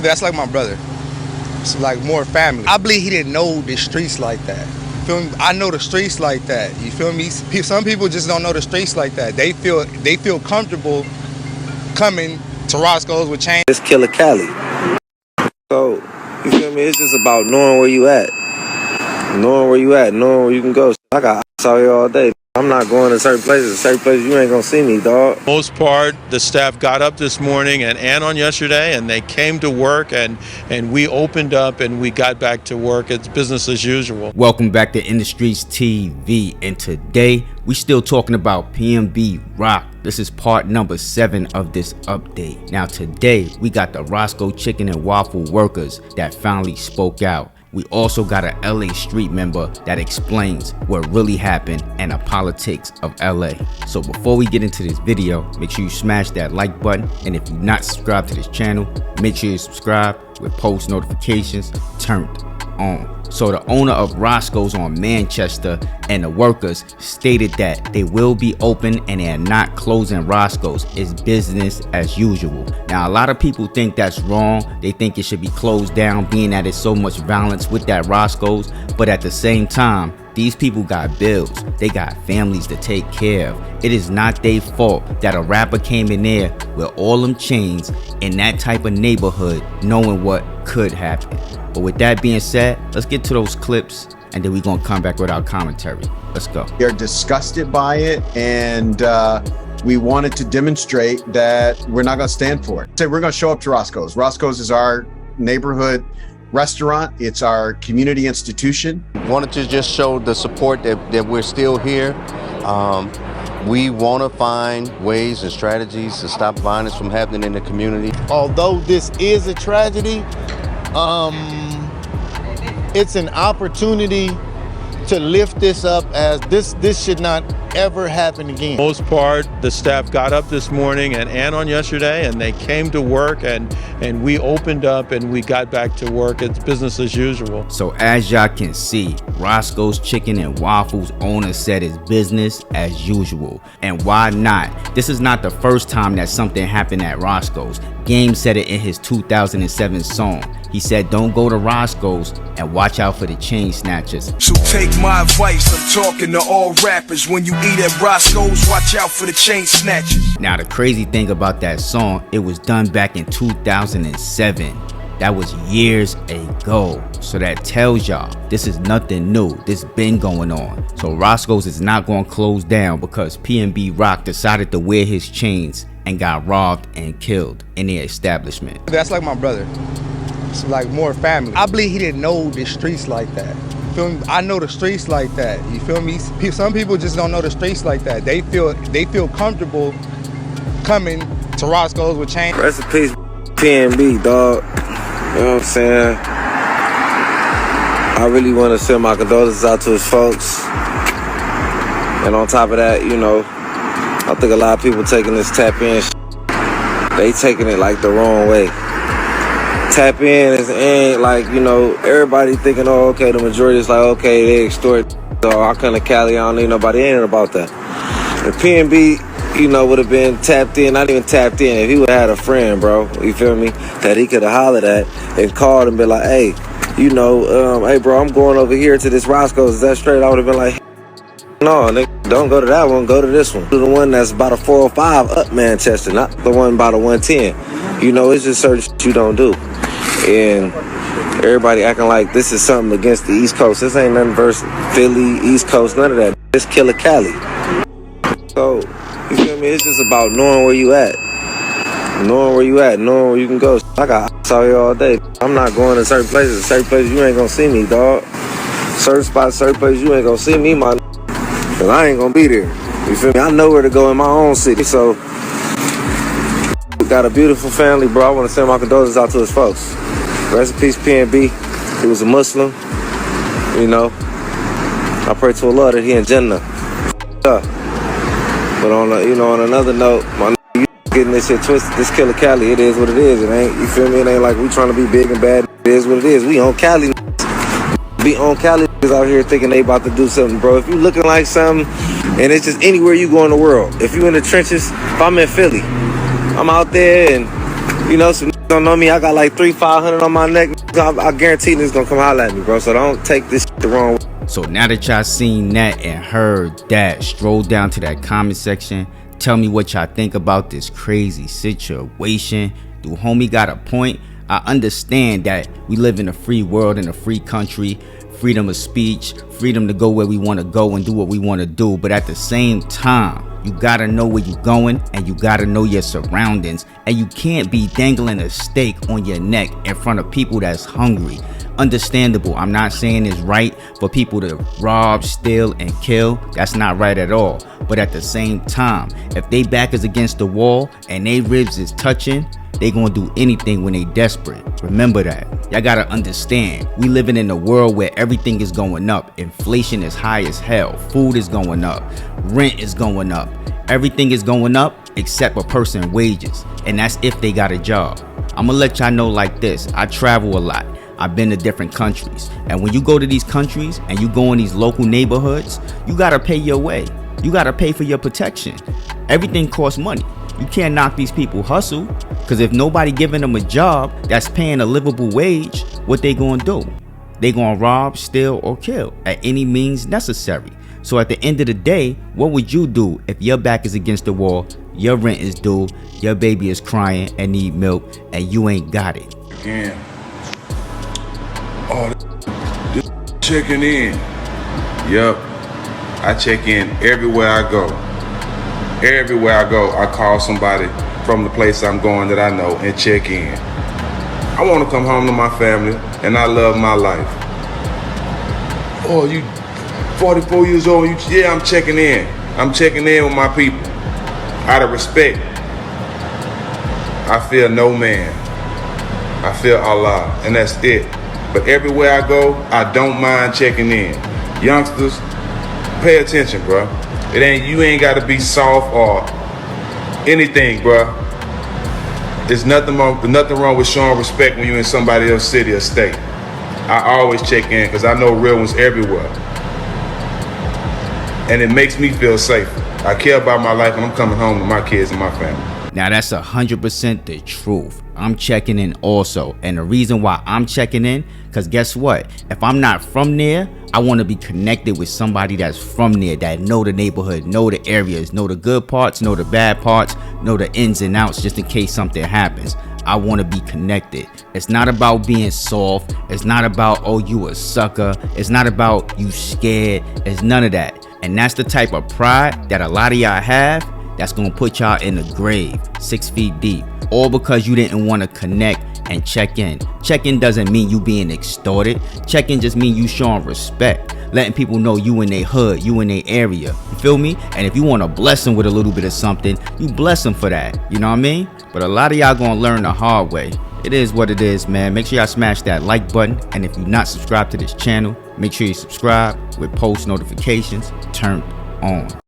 That's like my brother. It's like more family. I believe he didn't know the streets like that. You feel me? I know the streets like that. You feel me? Some people just don't know the streets like that. They feel comfortable coming to Roscoe's with chains. It's Killer Cali. So, you feel me? It's just about knowing where you at. Knowing where you at, knowing where you can go. I got out here all day. I'm not going to certain places. You ain't gonna see me, dog. Most part, the staff got up this morning and on yesterday, and they came to work, and we opened up and we got back to work. It's business as usual. Welcome back to InTheStreetzTV, and today we still talking about PnB Rock. This is part number 7 of this update. Now today we got the Roscoe chicken and waffle workers that finally spoke out. We also got a LA street member that explains what really happened and the politics of LA. So before we get into this video, make sure you smash that like button, and if you're not subscribed to this channel, make sure you subscribe with post notifications turned on. So the owner of Roscoe's on Manchester and the workers stated that they will be open and they're not closing Roscoe's. It's business as usual. Now a lot of people think that's wrong. They think it should be closed down, being that it's so much violence with that Roscoe's. But at the same time, these people got bills. They got families to take care of. It is not their fault that a rapper came in there with all them chains in that type of neighborhood, knowing what could happen. But with that being said, let's get to those clips, and then we're gonna come back with our commentary. Let's go. They're disgusted by it, and we wanted to demonstrate that we're not gonna stand for it. So we're gonna show up to Roscoe's. Roscoe's is our neighborhood restaurant. It's our community institution. Wanted to just show the support that we're still here. We want to find ways and strategies to stop violence from happening in the community. Although this is a tragedy, it's an opportunity to lift this up, as this should not ever happen again. Most part, the staff got up this morning and on yesterday, and they came to work, and we opened up and we got back to work. It's business as usual. So as y'all can see, Roscoe's chicken and waffles owner said it's business as usual. And why not? This is not the first time that something happened at Roscoe's. Game said it in his 2007 song. He said, don't go to Roscoe's and watch out for the chain snatchers. So take my advice, I'm talking to all rappers. When you eat at Roscoe's, watch out for the chain snatchers. Now the crazy thing about that song, it was done back in 2007. That was years ago. So that tells y'all this is nothing new. This been going on. So Roscoe's is not going to close down because PnB Rock decided to wear his chains and got robbed and killed in their establishment. That's like my brother. It's like more family. I believe he didn't know the streets like that. You feel me? I know the streets like that. You feel me? Some people just don't know the streets like that. They feel comfortable coming to Roscoe's with chains. Rest in peace, PnB, dog. You know what I'm saying? I really want to send my condolences out to his folks. And on top of that, you know, I think a lot of people taking this tap in, they taking it like the wrong way. Tap in ain't like, you know, everybody thinking, oh, okay, the majority is like, okay, they extort, so I come to Cali, I don't need nobody. Ain't about that. If PnB, you know, would have been tapped in, not even tapped in, if he would have had a friend, bro, you feel me, that he could have hollered at and called and been like, hey, you know, hey, bro, I'm going over here to this Roscoe's, is that straight? I would have been like, no, nigga, don't go to that one, go to this one. The one that's about a 405 up Manchester, not the one about a 110. You know, it's just certain shit you don't do. And everybody acting like this is something against the East Coast. This ain't nothing versus Philly, East Coast, none of that. It's Killer Cali. So, you feel me? It's just about knowing where you at. Knowing where you at, knowing where you can go. I got out here all day. I'm not going to certain places. Certain places you ain't gonna see me, dog. Certain spots, certain places you ain't gonna see me, my. Cause I ain't gonna be there. You feel me? I know where to go in my own city. So, we got a beautiful family, bro. I want to send my condolences out to his folks. Rest in peace, PnB. He was a Muslim. You know, I pray to Allah that he in Jannah. But on a, you know, on another note, my you getting this shit twisted. This Killer Cali, it is what it is. It ain't, you feel me? It ain't like we trying to be big and bad. It is what it is. We on Cali. Be on Cali out here thinking they about to do something, bro. If you looking like something, and it's just anywhere you go in the world. If you in the trenches, if I'm in Philly, I'm out there and, you know, some don't know me, I got like 300-500 on my neck. I guarantee niggas gonna come holler at me, bro. So don't take this the wrong way. So now that y'all seen that and heard that, stroll down to that comment section. Tell me what y'all think about this crazy situation. Do homie got a point? I understand that we live in a free world, in a free country, freedom of speech, freedom to go where we want to go and do what we want to do. But at the same time, you gotta know where you're going and you gotta know your surroundings. And you can't be dangling a steak on your neck in front of people that's hungry. Understandable. I'm not saying it's right for people to rob, steal, and kill. That's not right at all. But at the same time, if they back is against the wall and they ribs is touching, they gonna do anything when they desperate. Remember that. Y'all gotta understand, we living in a world where everything is going up. Inflation is high as hell. Food is going up. Rent is going up. Everything is going up except a person's wages. And that's if they got a job. I'ma let y'all know like this. I travel a lot. I've been to different countries. And when you go to these countries and you go in these local neighborhoods, you gotta pay your way. You gotta pay for your protection. Everything costs money. You can't knock these people hustle, because if nobody giving them a job that's paying a livable wage, what they gonna do? They gonna rob, steal, or kill at any means necessary. So at the end of the day, what would you do if your back is against the wall, your rent is due, your baby is crying and need milk, and you ain't got it? Again. Oh, this checking in. Yup. I check in everywhere I go. Everywhere I go, I call somebody from the place I'm going that I know and check in. I want to come home to my family, and I love my life. Oh, you 44 years old? Yeah, I'm checking in. I'm checking in with my people. Out of respect, I fear no man. I fear Allah, and that's it. But everywhere I go, I don't mind checking in. Youngsters, pay attention, bro. You ain't gotta be soft or anything, bro. There's nothing wrong with showing respect when you're in somebody else's city or state. I always check in because I know real ones everywhere. And it makes me feel safe. I care about my life and I'm coming home to my kids and my family. Now that's 100% the truth. I'm checking in also. And the reason why I'm checking in, because guess what? If I'm not from there, I want to be connected with somebody that's from there, that know the neighborhood, know the areas, know the good parts, know the bad parts, know the ins and outs, just in case something happens. I want to be connected. It's not about being soft. It's not about, oh, you a sucker. It's not about you scared. It's none of that. And that's the type of pride that a lot of y'all have that's gonna put y'all in the grave 6 feet deep, all because you didn't want to connect and check in. Check in doesn't mean you being extorted. Check in just mean you showing respect, letting people know you in their hood, you in their area. You feel me? And if you want to bless them with a little bit of something, you bless them for that. You know what I mean? But a lot of y'all gonna learn the hard way. It is what it is, man. Make sure y'all smash that like button, and if you're not subscribed to this channel, make sure you subscribe with post notifications turned on.